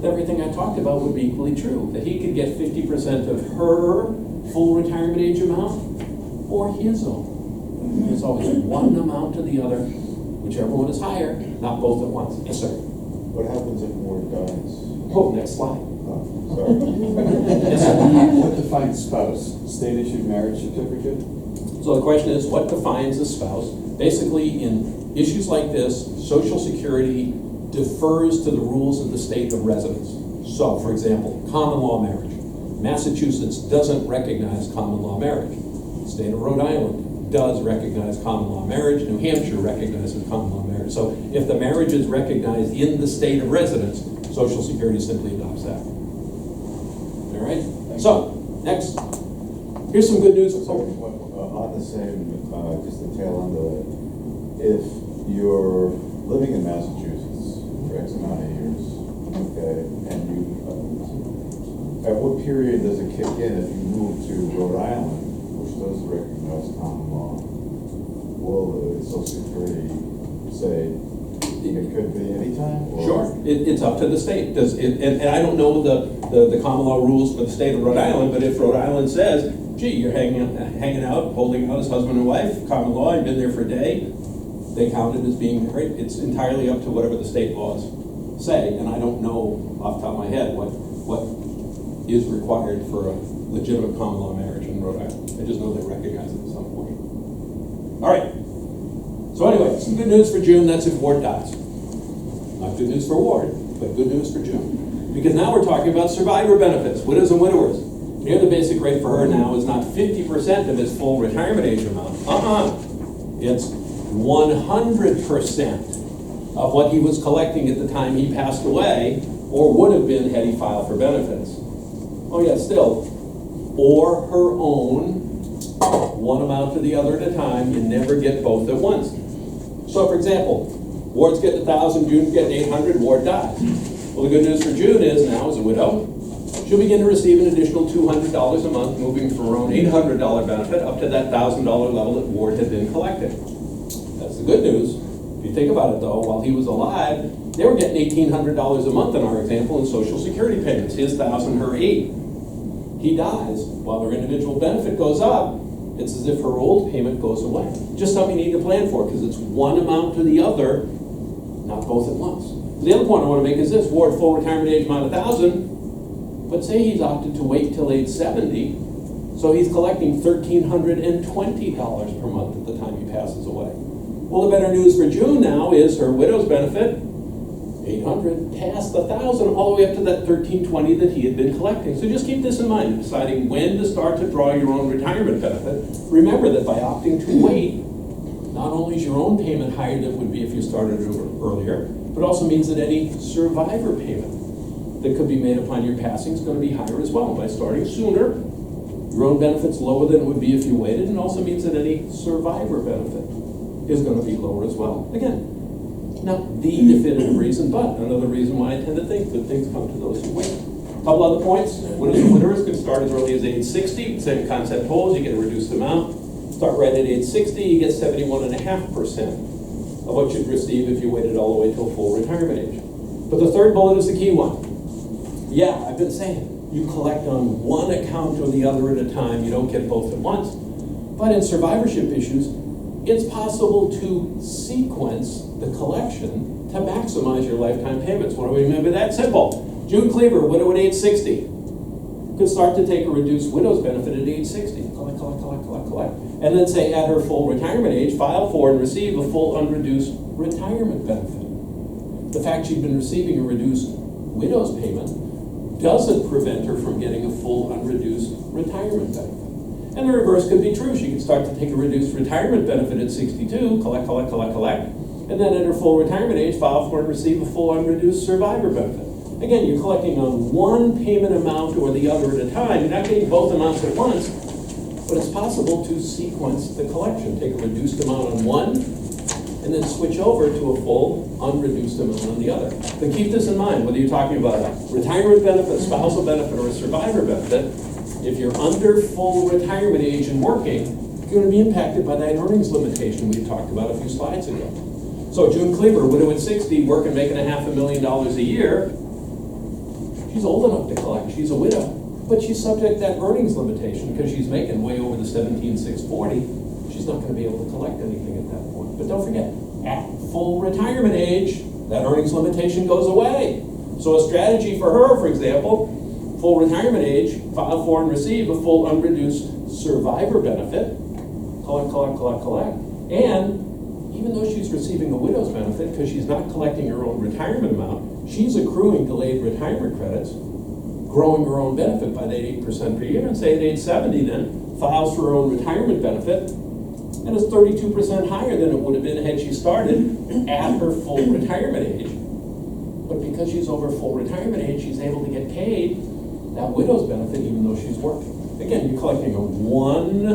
Speaker 1: Everything I talked about would be equally true, that he could get 50% of her full retirement age amount, or his own. There's always one amount or the other, whichever one is higher, not both at once. Yes, sir.
Speaker 3: What happens if Ward dies?
Speaker 1: Oh, next slide.
Speaker 3: Oh, sorry.
Speaker 1: Yes, sir.
Speaker 4: What defines spouse? State-issued marriage certificate?
Speaker 1: So the question is, what defines a spouse? Basically, in issues like this, Social Security defers to the rules of the state of residence. So, for example, common law marriage. Massachusetts doesn't recognize common law marriage. The state of Rhode Island does recognize common law marriage. New Hampshire recognizes common law marriage. So if the marriage is recognized in the state of residence, Social Security simply adopts that. All right? So, next. Here's some good news.
Speaker 3: So, on the same, just the tail end of it, if you're living in Massachusetts for X amount of years, okay, and you, at what period does it kick in if you move to Rhode Island, which does recognize common law? Will the Social Security say it could be any time?
Speaker 1: Sure, it's up to the state. And I don't know the common law rules for the state of Rhode Island, but if Rhode Island says, gee, you're hanging out, holding out as husband and wife, common law, you've been there for a day, they count it as being married. It's entirely up to whatever the state laws say, and I don't know off the top of my head what is required for a legitimate common law marriage in Rhode Island. I just know they recognize it at some point. All right. So anyway, some good news for June, that's if Ward dies. Not good news for Ward, but good news for June. Because now we're talking about survivor benefits, widows and widowers. Here the basic rate for her now is not 50% of his full retirement age amount. It's 100% of what he was collecting at the time he passed away, or would have been had he filed for benefits. Oh yeah, still. Or her own, one amount to the other at a time. You never get both at once. So for example, Ward's getting 1,000, June's getting 800, Ward dies. Well, the good news for June is now, as a widow, she'll begin to receive an additional $200 a month, moving from her own $800 benefit up to that $1,000 level that Ward had been collecting. That's the good news. If you think about it though, while he was alive, they were getting $1,800 a month in our example in Social Security payments. His 1,000, her 8. He dies. While their individual benefit goes up, It's as if her old payment goes away. Just something you need to plan for, because it's one amount to the other, not both at once. The other point I want to make is this: Ward, full retirement age amount $1,000, but say he's opted to wait till age 70, so he's collecting $1,320 per month at the time he passes away. Well, the better news for June now is her widow's benefit, $800, past $1,000, all the way up to that $1,320 that he had been collecting. So just keep this in mind, deciding when to start to draw your own retirement benefit. Remember that by opting to wait, not only is your own payment higher than it would be if you started earlier, but also means that any survivor payment that could be made upon your passing is going to be higher as well. By starting sooner, your own benefit's lower than it would be if you waited, and also means that any survivor benefit is going to be lower as well. Again, not the definitive reason, but another reason why I tend to think good things come to those who wait. A couple other points. Widows and widowers can start as early as age 60. Same concept holds. You get a reduced amount. Start right at age 60, you get 71.5% of what you'd receive if you waited all the way till full retirement age. But the third bullet is the key one. Yeah, I've been saying, you collect on one account or the other at a time. You don't get both at once. But in survivorship issues, it's possible to sequence the collection to maximize your lifetime payments. What do we mean by that? Simple. June Cleaver, widow at age 60, could start to take a reduced widow's benefit at age 60. Collect. And then say at her full retirement age, file for and receive a full unreduced retirement benefit. The fact she'd been receiving a reduced widow's payment doesn't prevent her from getting a full unreduced retirement benefit. And the reverse could be true. She could start to take a reduced retirement benefit at 62, collect, and then at her full retirement age, file for and receive a full unreduced survivor benefit. Again, you're collecting on one payment amount or the other at a time. You're not getting both amounts at once, but it's possible to sequence the collection. Take a reduced amount on one, and then switch over to a full unreduced amount on the other. But keep this in mind, whether you're talking about a retirement benefit, a spousal benefit, or a survivor benefit, if you're under full retirement age and working, you're going to be impacted by that earnings limitation we talked about a few slides ago. So June Cleaver, widow at 60, working, making $500,000 a year, she's old enough to collect. She's a widow, but she's subject to that earnings limitation because she's making way over the $17,640. She's not going to be able to collect anything at that point. But don't forget, at full retirement age, that earnings limitation goes away. So a strategy for her, for example, full retirement age, file for and receive a full unreduced survivor benefit, collect. And even though she's receiving a widow's benefit, because she's not collecting her own retirement amount, she's accruing delayed retirement credits, growing her own benefit by that 8% per year, and say at age 70 then, files for her own retirement benefit, and it's 32% higher than it would have been had she started at her full retirement age. But because she's over full retirement age, she's able to get paid that widow's benefit even though she's working. Again, you're collecting on one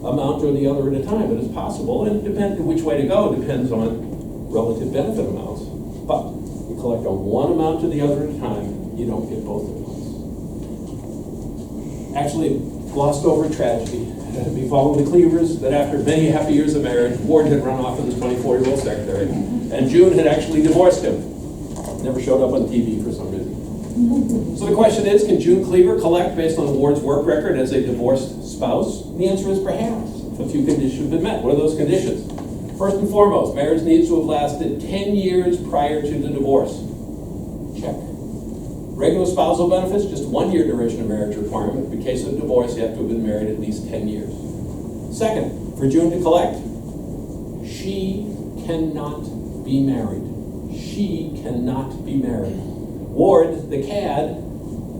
Speaker 1: amount or the other at a time, but it's possible, and depending which way to go depends on relative benefit amounts. But you collect on one amount to the other at a time, you don't get both at once. Actually, glossed over tragedy befallen the Cleavers that after many happy years of marriage, Ward had run off with his 24-year-old secretary, and June had actually divorced him. Never showed up on TV for some reason. So the question is, can June Cleaver collect based on Ward's work record as a divorced spouse? And the answer is perhaps, if a few conditions have been met. What are those conditions? First and foremost, marriage needs to have lasted 10 years prior to the divorce. Check. Regular spousal benefits, just 1 year duration of marriage requirement. In case of divorce, you have to have been married at least 10 years. Second, for June to collect, she cannot be married. She cannot be married. Ward, the CAD,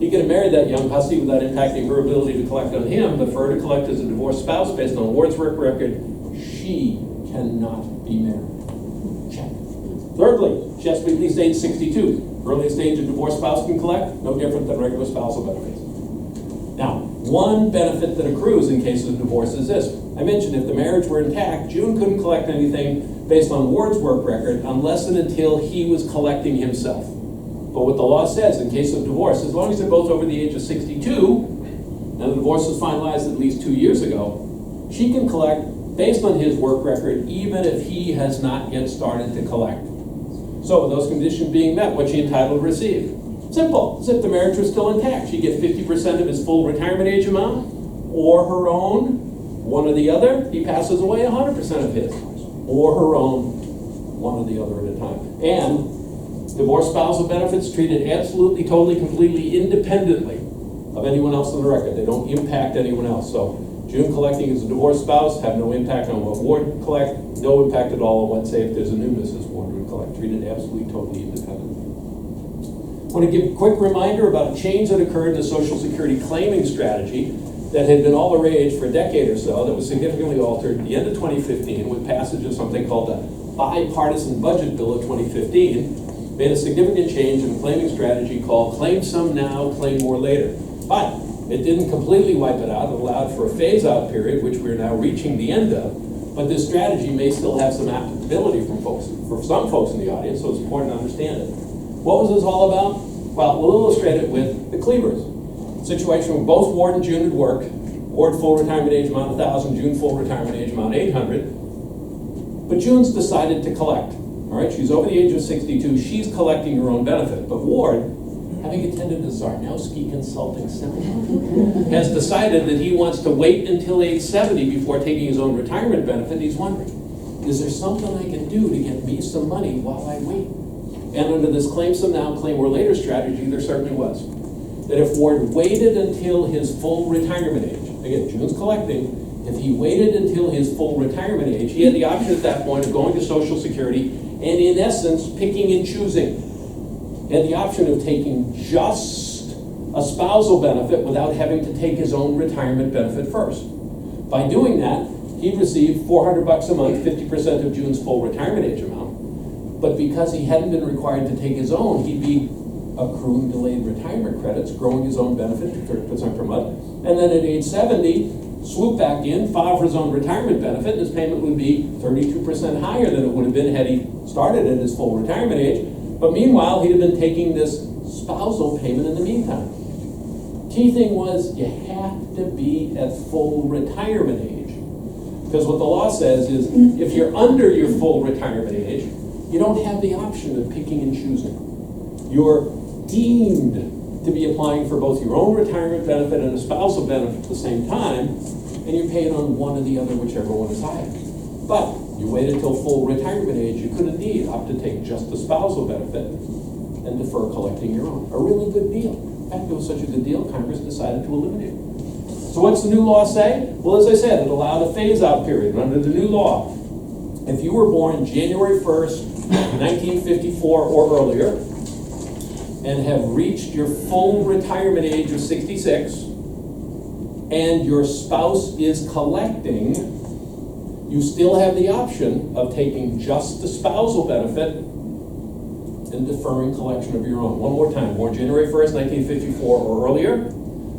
Speaker 1: he could have married that young hussy without impacting her ability to collect on him, but for her to collect as a divorced spouse based on Ward's work record, she cannot be married. Check. Thirdly, she has to be at least age 62. Earliest age a divorced spouse can collect, no different than regular spousal benefits. Now, one benefit that accrues in case of divorce is this. I mentioned if the marriage were intact, June couldn't collect anything based on Ward's work record unless and until he was collecting himself. But what the law says in case of divorce, as long as they're both over the age of 62, and the divorce was finalized at least 2 years ago, she can collect based on his work record even if he has not yet started to collect. So with those conditions being met, what's she entitled to receive? Simple. As if the marriage was still intact. She'd get 50% of his full retirement age amount, or her own one or the other, he passes away 100% of his, or her own, one or the other at a time. And divorce spousal benefits treated absolutely, totally, completely independently of anyone else on the record. They don't impact anyone else. So June collecting as a divorced spouse, have no impact on what Ward would collect, no impact at all on what, say, if there's a new Mrs. Ward would collect, treated absolutely, totally independently. I want to give a quick reminder about a change that occurred in the Social Security claiming strategy that had been all the rage for a decade or so, that was significantly altered at the end of 2015 with passage of something called the Bipartisan Budget Bill of 2015, made a significant change in the claiming strategy called claim some now, claim more later. But it didn't completely wipe it out. It allowed for a phase-out period, which we're now reaching the end of. But this strategy may still have some applicability for some folks in the audience, so it's important to understand it. What was this all about? Well, we'll illustrate it with the Cleavers. Situation where both Ward and June had worked. Ward full retirement age amount 1,000, June full retirement age amount 800. But June's decided to collect. All right, she's over the age of 62. She's collecting her own benefit. But Ward, having attended the Czarnowski Consulting Seminar, has decided that he wants to wait until age 70 before taking his own retirement benefit. And he's wondering, is there something I can do to get me some money while I wait? And under this claim some now, claim more later strategy, there certainly was. That if Ward waited until his full retirement age, again, June's collecting, if he waited until his full retirement age, he had the option at that point of going to Social Security and in essence, picking and choosing. He had the option of taking just a spousal benefit without having to take his own retirement benefit first. By doing that, he'd receive $400 a month, 50% of June's full retirement age amount. But because he hadn't been required to take his own, he'd be accruing delayed retirement credits, growing his own benefit to 30% per month. And then at age 70, swoop back in, file for his own retirement benefit, and his payment would be 32% higher than it would have been had he started at his full retirement age. But meanwhile, he'd have been taking this spousal payment in the meantime. Key thing was you have to be at full retirement age. Because what the law says is if you're under your full retirement age, you don't have the option of picking and choosing. You're deemed to be applying for both your own retirement benefit and a spousal benefit at the same time, and you're paying on one or the other, whichever one is higher. But you wait until full retirement age, you could indeed opt to take just the spousal benefit and defer collecting your own. A really good deal. In fact, it was such a good deal, Congress decided to eliminate it. So what's the new law say? Well, as I said, it allowed a phase-out period. Under the new law, if you were born January 1st, 1954 or earlier, and have reached your full retirement age of 66, and your spouse is collecting, you still have the option of taking just the spousal benefit and deferring collection of your own. One more time, born January 1st, 1954 or earlier,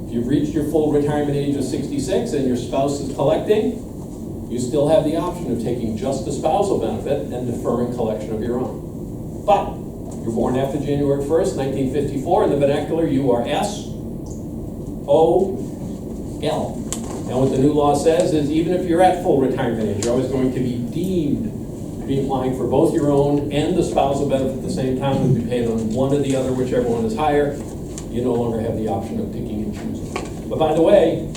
Speaker 1: if you've reached your full retirement age of 66 and your spouse is collecting, you still have the option of taking just the spousal benefit and deferring collection of your own. But you're born after January 1st, 1954, in the vernacular, you are S-O-L. And what the new law says is even if you're at full retirement age, you're always going to be deemed to be applying for both your own and the spousal benefit at the same time, and be paid on one or the other, whichever one is higher. You no longer have the option of picking and choosing. But by the way,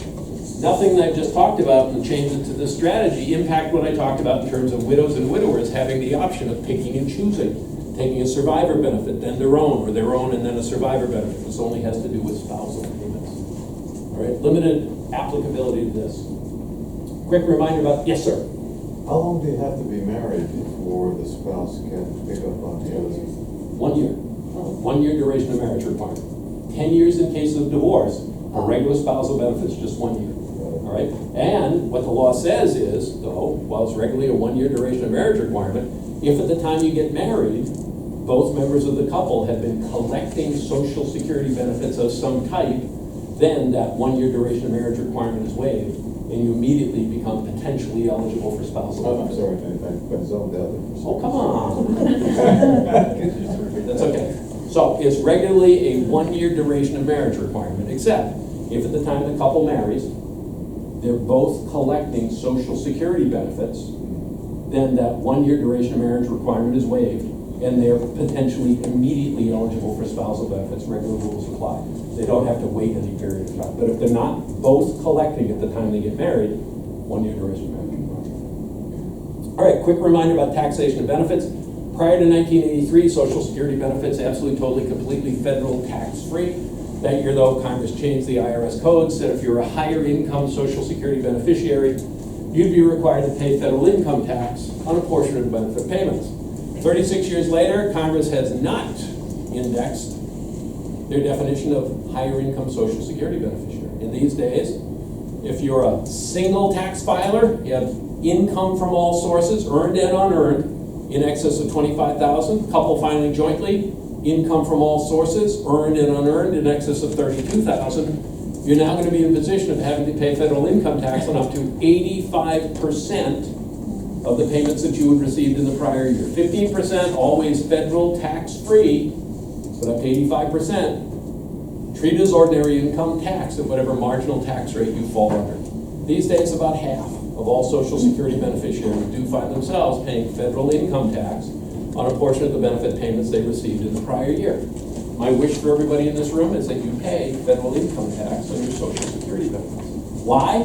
Speaker 1: nothing that I just talked about and changes to this strategy impact what I talked about in terms of widows and widowers having the option of picking and choosing. Taking a survivor benefit, then their own, or their own and then a survivor benefit. This only has to do with spousal payments. All right, limited applicability to this. Quick reminder about, yes, sir?
Speaker 3: How long do you have to be married before the spouse can pick up on the others?
Speaker 1: 1 year. 1 year duration of marriage requirement. 10 years in case of divorce. For regular spousal benefits, just 1 year. All right, and what the law says is, though, while it's regularly a 1 year duration of marriage requirement, if at the time you get married, both members of the couple have been collecting Social Security benefits of some type, then that 1 year duration of marriage requirement is waived, and you immediately become potentially eligible for spousal
Speaker 3: Oh, I'm
Speaker 1: benefits.
Speaker 3: sorry, I zoned out there.
Speaker 1: Oh, come on. That's okay. So it's regularly a 1 year duration of marriage requirement, except if at the time the couple marries, they're both collecting Social Security benefits, then that 1 year duration of marriage requirement is waived, and they're potentially immediately eligible for spousal benefits. Regular rules apply. They don't have to wait any period of time. But if they're not both collecting at the time they get married, 1 year duration marriage. All right, quick reminder about taxation and benefits. Prior to 1983, Social Security benefits absolutely, totally, completely federal tax-free. That year, though, Congress changed the IRS code, said if you're a higher income Social Security beneficiary, you'd be required to pay federal income tax on a portion of the benefit payments. 36 years later, Congress has not indexed their definition of higher income Social Security beneficiary. In these days, if you're a single tax filer, you have income from all sources, earned and unearned, in excess of $25,000, couple filing jointly, income from all sources, earned and unearned, in excess of $32,000, you're now going to be in a position of having to pay federal income tax on up to 85% of the payments that you had received in the prior year. 15% always federal tax-free, but up to 85%, treated as ordinary income tax at whatever marginal tax rate you fall under. These days, about half of all Social Security beneficiaries do find themselves paying federal income tax on a portion of the benefit payments they received in the prior year. My wish for everybody in this room is that you pay federal income tax on your Social Security benefits. Why?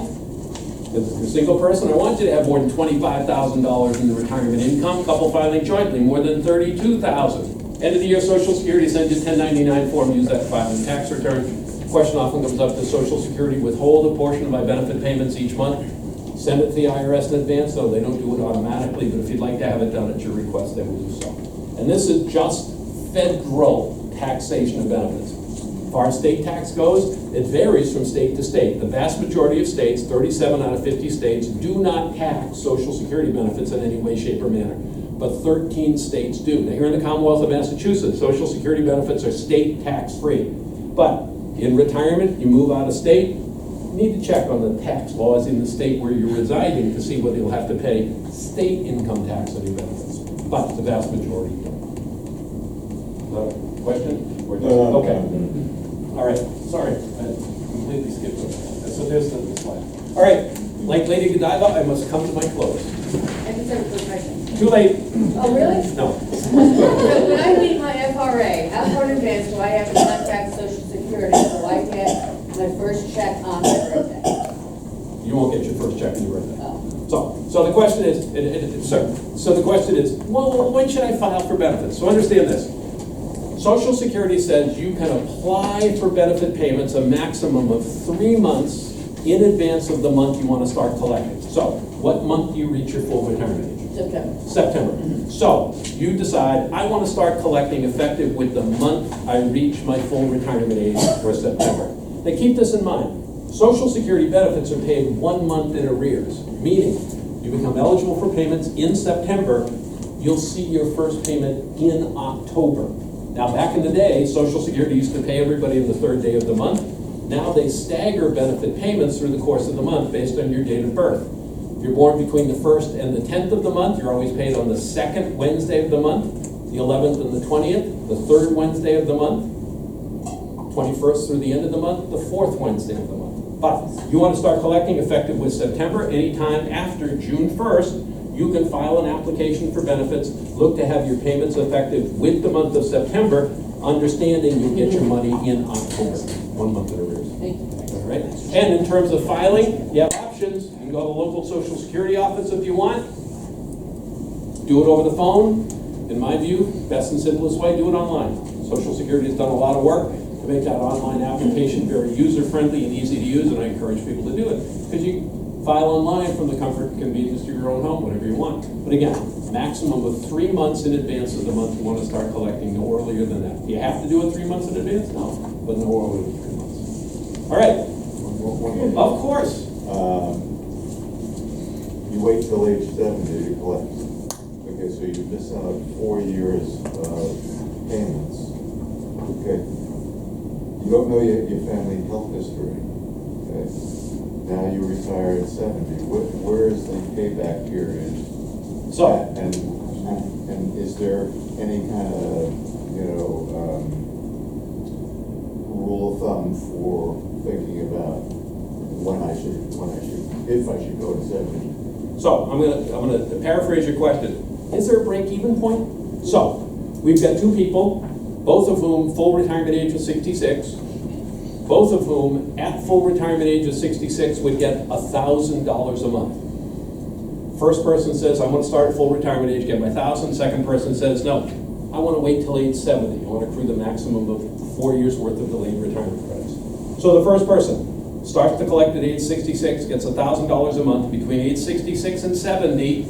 Speaker 1: Because if you're a single person, I want you to have more than $25,000 in the retirement income, couple filing jointly, more than $32,000. End of the year, Social Security sends you a 1099 form, use that to file a tax return. The question often comes up, does Social Security withhold a portion of my benefit payments each month? Send it to the IRS in advance. No, they don't do it automatically, but if you'd like to have it done at your request, they will do so. And this is just federal taxation of benefits. As far as state tax goes, it varies from state to state. The vast majority of states, 37 out of 50 states, do not tax Social Security benefits in any way, shape, or manner. But 13 states do. Now, here in the Commonwealth of Massachusetts, Social Security benefits are state tax-free. But in retirement, you move out of state, you need to check on the tax laws in the state where you're residing to see whether you'll have to pay state income tax on your benefits. But the vast majority do. Question? Okay. All right. Sorry, I completely skipped over that. So there's the slide. All right. Like Lady Godiva, I must come to my close.
Speaker 5: I just have a quick question.
Speaker 1: Too late.
Speaker 5: Oh, really?
Speaker 1: No.
Speaker 5: So when I meet my FRA, how far in advance do I have to contact Social Security so I get my first check on my birthday?
Speaker 1: You won't get your first check on your birthday.
Speaker 5: Oh.
Speaker 1: So the question is, so the question is, well, when should I file for benefits? So understand this. Social Security says you can apply for benefit payments a maximum of 3 months in advance of the month you want to start collecting. So what month do you reach your full retirement age? September. So you decide, I want to start collecting effective with the month I reach my full retirement age for September. Now keep this in mind. Social Security benefits are paid 1 month in arrears, meaning you become eligible for payments in September, you'll see your first payment in October. Now back in the day, Social Security used to pay everybody on the 3rd day of the month. Now they stagger benefit payments through the course of the month based on your date of birth. If you're born between the 1st and the 10th of the month, you're always paid on the 2nd Wednesday of the month, the 11th and the 20th, the 3rd Wednesday of the month, 21st through the end of the month, the 4th Wednesday of the month. But you want to start collecting effective with September, anytime after June 1st, you can file an application for benefits, look to have your payments effective with the month of September, understanding you'll get your money in October, 1 month in arrears.
Speaker 5: Thank you.
Speaker 1: All right. And in terms of filing, you have options. You can go to the local Social Security office if you want. Do it over the phone. In my view, best and simplest way, do it online. Social Security has done a lot of work to make that online application very user-friendly and easy to use, and I encourage people to do it. Because you file online from the comfort and convenience of your own home, whatever you want. But again, maximum of 3 months in advance of the month you want to start collecting, no earlier than that. Do you have to do it 3 months in advance? No, but no earlier than 3 months. All right. Of course.
Speaker 3: You wait till age 70 to collect. Okay, so you miss out 4 years of payments. Okay. You don't know your family health history. Okay. Now you retire at 70. Where is the payback period?
Speaker 1: So,
Speaker 3: and is there any kind of, rule of thumb for thinking about if I should go to 70?
Speaker 1: So I'm gonna paraphrase your question. Is there a break-even point? So we've got 2 people, both of whom full retirement age of 66. both of whom, at full retirement age of 66, would get $1,000 a month. First person says, I want to start at full retirement age, get my 1,000. Second person says, no, I want to wait till age 70. I want to accrue the maximum of 4 years worth of delayed retirement credits. So the first person starts to collect at age 66, gets $1,000 a month. Between age 66 and 70,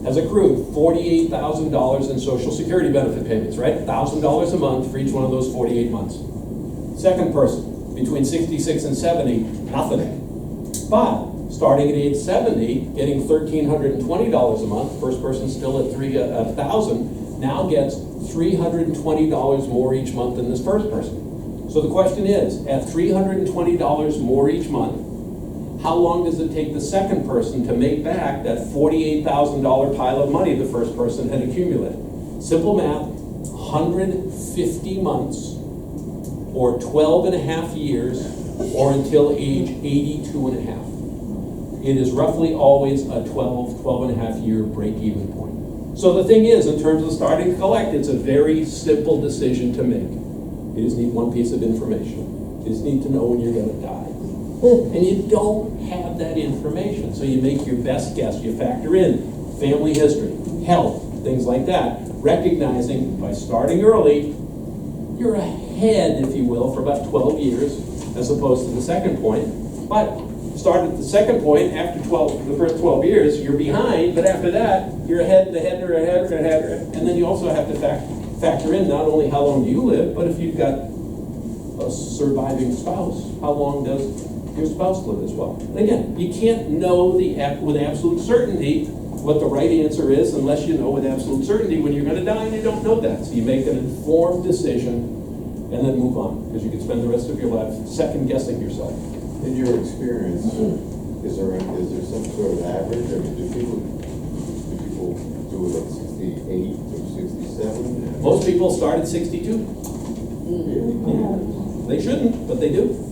Speaker 1: has accrued $48,000 in Social Security benefit payments, right? $1,000 a month for each one of those 48 months. Second person, between 66 and 70, nothing. But starting at age 70, getting $1,320 a month, first person still at $1,000, now gets $320 more each month than this first person. So the question is, at $320 more each month, how long does it take the second person to make back that $48,000 pile of money the first person had accumulated? Simple math, 150 months, or 12 and a half years, or until age 82 and a half. It is roughly always a 12 and a half year break-even point. So the thing is, in terms of starting to collect, it's a very simple decision to make. You just need one piece of information. You just need to know when you're going to die. And you don't have that information, so you make your best guess. You factor in family history, health, things like that, recognizing by starting early, you're ahead, if you will, for about 12 years, as opposed to the second point. But start at the second point, after the first 12 years, you're behind, but after that, you're ahead, and then you also have to factor in not only how long do you live, but if you've got a surviving spouse, how long does your spouse live as well? And again, you can't know with absolute certainty what the right answer is unless you know with absolute certainty when you're going to die, and you don't know that. So you make an informed decision and then move on, because you could spend the rest of your life second guessing yourself.
Speaker 3: In your experience, is there some sort of average? I mean, do people do it at 68 or 67?
Speaker 1: Most people start at 62. They shouldn't, but they do.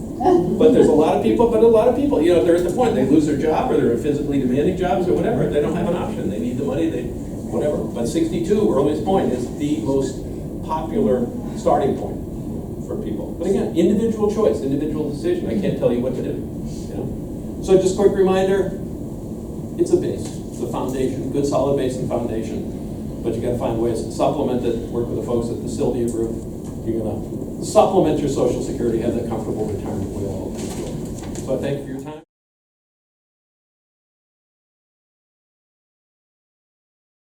Speaker 1: But there's a lot of people, they're at the point, they lose their job, or they're in physically demanding jobs, or whatever. They don't have an option. They need the money, whatever. But 62, earliest point, is the most popular starting point for people. But again, individual choice, individual decision. I can't tell you what to do. So just quick reminder, it's a base, it's a foundation, good solid base and foundation. But you got to find ways to supplement it. Work with the folks at the Sylvia Group. You're going to supplement your Social Security, have that comfortable retirement we all hope. So I thank you for your time.